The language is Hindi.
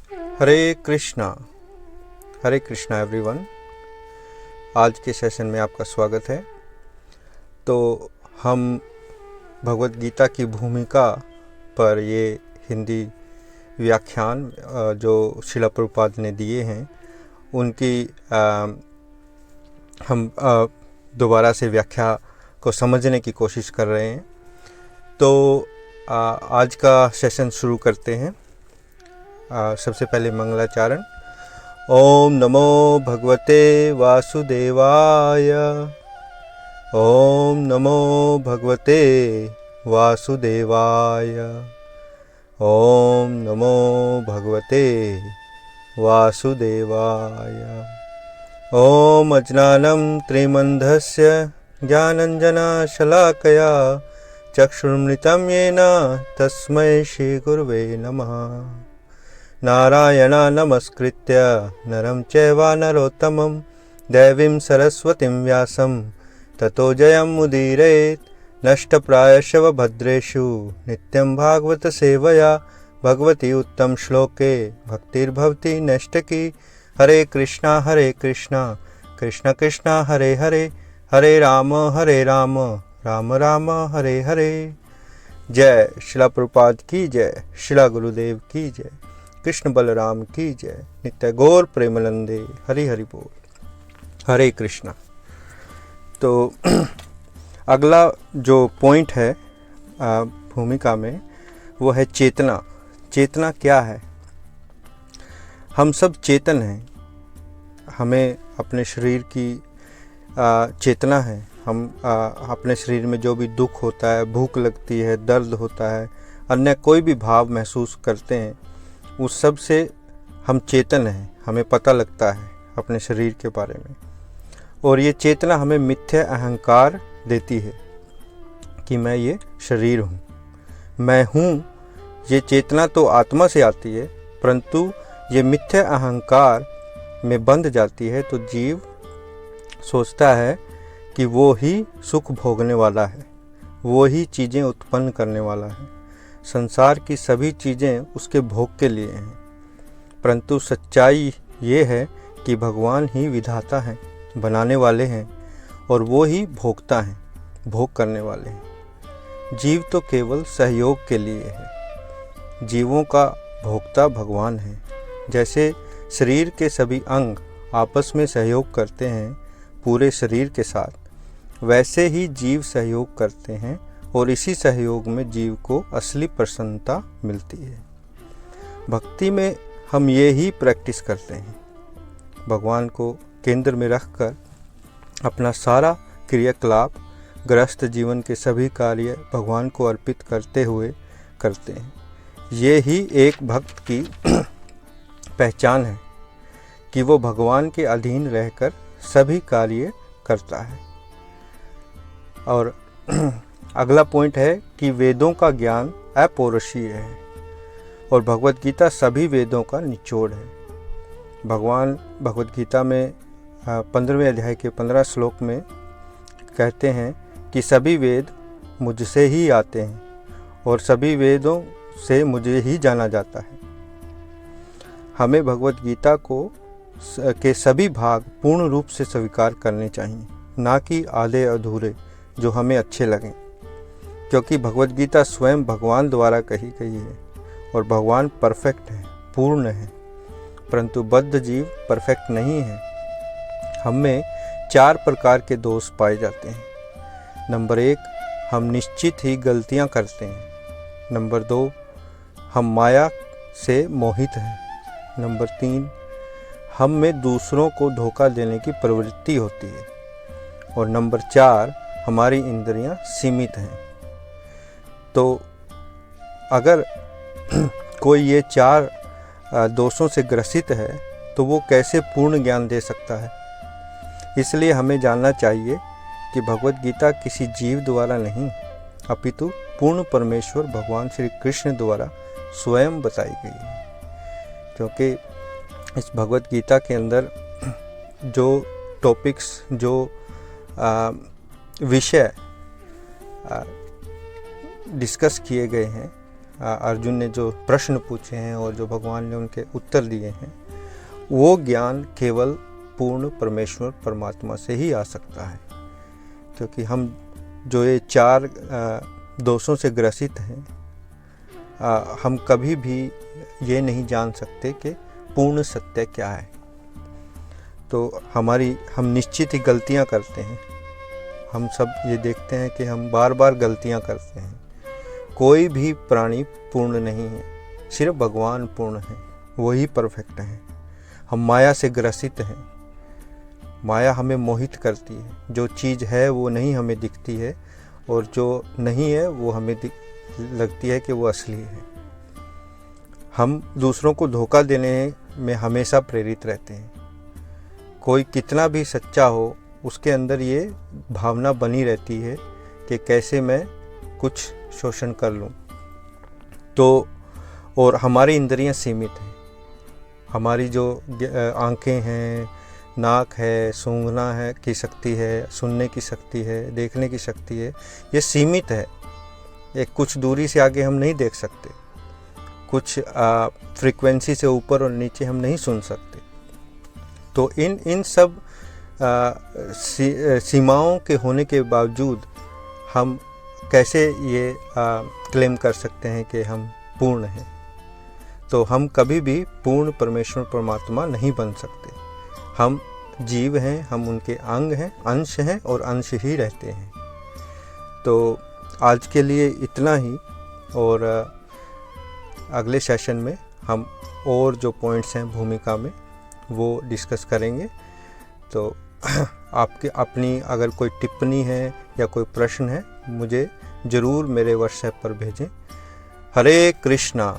हरे कृष्णा एवरीवन। आज के सेशन में आपका स्वागत है। तो हम भगवत गीता की भूमिका पर ये हिंदी व्याख्यान जो श्रील प्रभुपाद ने दिए हैं उनकी हम दोबारा से व्याख्या को समझने की कोशिश कर रहे हैं। तो आज का सेशन शुरू करते हैं। सबसे पहले मंगलाचरण। ओम नमो भगवते वासुदेवाय। ओम नमो भगवते वासुदेवाय। ओम नमो भगवते वासुदेवाय। ओम अज्ञानं त्रिमन्धस्य ज्ञानञ्जनशलाकया चक्षुर्मृतं येन तस्मै श्रीगुरवे नमः। नारायणं नमस्कृत्य नरं चैव नरोत्तमं देवीं सरस्वतीं व्यासं ततो जयमुदीरयेत्। नष्टप्रायशव भद्रेषु नित्यं भागवत सेवया भगवती उत्तम श्लोके भक्तिर्भवति नष्टकी। हरे कृष्णा कृष्ण कृष्ण हरे हरे, हरे राम राम राम हरे हरे। जय श्रील प्रभुपाद की जय, श्रील गुरुदेव की जय, कृष्ण बलराम की जय, नित्य गौर प्रेमानंदे हरि हरि बोल। हरे कृष्णा। तो अगला जो पॉइंट है भूमिका में वो है चेतना। चेतना क्या है? हम सब चेतन हैं। हमें अपने शरीर की चेतना है। हम अपने शरीर में जो भी दुख होता है, भूख लगती है, दर्द होता है, अन्य कोई भी भाव महसूस करते हैं, उस सब से हम चेतन हैं। हमें पता लगता है अपने शरीर के बारे में। और ये चेतना हमें मिथ्या अहंकार देती है कि मैं ये शरीर हूँ, मैं हूँ। ये चेतना तो आत्मा से आती है, परंतु ये मिथ्या अहंकार में बंध जाती है तो जीव सोचता है कि वो ही सुख भोगने वाला है, वो ही चीज़ें उत्पन्न करने वाला है। संसार की सभी चीज़ें उसके भोग के लिए हैं, परंतु सच्चाई ये है कि भगवान ही विधाता हैं, बनाने वाले हैं, और वो ही भोगता हैं, भोग करने वाले हैं। जीव तो केवल सहयोग के लिए है। जीवों का भोक्ता भगवान है। जैसे शरीर के सभी अंग आपस में सहयोग करते हैं पूरे शरीर के साथ, वैसे ही जीव सहयोग करते हैं और इसी सहयोग में जीव को असली प्रसन्नता मिलती है। भक्ति में हम ये ही प्रैक्टिस करते हैं, भगवान को केंद्र में रखकर अपना सारा क्रियाकलाप, गृहस्थ जीवन के सभी कार्य भगवान को अर्पित करते हुए करते हैं। ये ही एक भक्त की पहचान है कि वो भगवान के अधीन रहकर सभी कार्य करता है। और अगला पॉइंट है कि वेदों का ज्ञान अपौरुषीय है और भगवत गीता सभी वेदों का निचोड़ है। भगवान भगवत गीता में 15वें अध्याय के 15 श्लोक में कहते हैं कि सभी वेद मुझसे ही आते हैं और सभी वेदों से मुझे ही जाना जाता है। हमें भगवत गीता के सभी भाग पूर्ण रूप से स्वीकार करने चाहिए, ना कि आधे अधूरे जो हमें अच्छे लगें, क्योंकि भगवत गीता स्वयं भगवान द्वारा कही गई है और भगवान परफेक्ट है, पूर्ण है, परंतु बद्ध जीव परफेक्ट नहीं है। हम में 4 प्रकार के दोष पाए जाते हैं। नंबर 1, हम निश्चित ही गलतियां करते हैं। नंबर 2, हम माया से मोहित हैं। नंबर 3, हम में दूसरों को धोखा देने की प्रवृत्ति होती है। और नंबर 4, हमारी इंद्रियां सीमित हैं। तो अगर कोई ये 4 दोषों से ग्रसित है तो वो कैसे पूर्ण ज्ञान दे सकता है? इसलिए हमें जानना चाहिए कि भगवत गीता किसी जीव द्वारा नहीं, अपितु पूर्ण परमेश्वर भगवान श्री कृष्ण द्वारा स्वयं बताई गई है। क्योंकि इस भगवत गीता के अंदर जो टॉपिक्स, जो विषय डिस्कस किए गए हैं अर्जुन ने जो प्रश्न पूछे हैं और जो भगवान ने उनके उत्तर दिए हैं, वो ज्ञान केवल पूर्ण परमेश्वर परमात्मा से ही आ सकता है। क्योंकि हम जो ये 4 दोषों से ग्रसित हैं, हम कभी भी ये नहीं जान सकते कि पूर्ण सत्य क्या है। तो हम निश्चित ही गलतियां करते हैं। हम सब ये देखते हैं कि हम बार बार गलतियां करते हैं। कोई भी प्राणी पूर्ण नहीं है, सिर्फ भगवान पूर्ण है, वही परफेक्ट है। हम माया से ग्रसित हैं। माया हमें मोहित करती है। जो चीज़ है वो नहीं हमें दिखती है, और जो नहीं है वो हमें लगती है कि वो असली है। हम दूसरों को धोखा देने में हमेशा प्रेरित रहते हैं। कोई कितना भी सच्चा हो, उसके अंदर ये भावना बनी रहती है कि कैसे मैं कुछ शोषण कर लूं। तो और हमारी इंद्रियां सीमित हैं। हमारी जो आंखें हैं, नाक है, सूंघना है की शक्ति है, सुनने की शक्ति है, देखने की शक्ति है, ये सीमित है। एक कुछ दूरी से आगे हम नहीं देख सकते, कुछ फ्रीक्वेंसी से ऊपर और नीचे हम नहीं सुन सकते। तो इन सब सीमाओं के होने के बावजूद हम कैसे ये क्लेम कर सकते हैं कि हम पूर्ण हैं? तो हम कभी भी पूर्ण परमेश्वर परमात्मा नहीं बन सकते। हम जीव हैं, हम उनके अंग हैं, अंश हैं और अंश ही रहते हैं। तो आज के लिए इतना ही, और अगले सेशन में हम और जो पॉइंट्स हैं भूमिका में वो डिस्कस करेंगे। तो आपके अपनी अगर कोई टिप्पणी है या कोई प्रश्न है, मुझे ज़रूर मेरे व्हाट्सएप पर भेजें। हरे कृष्णा।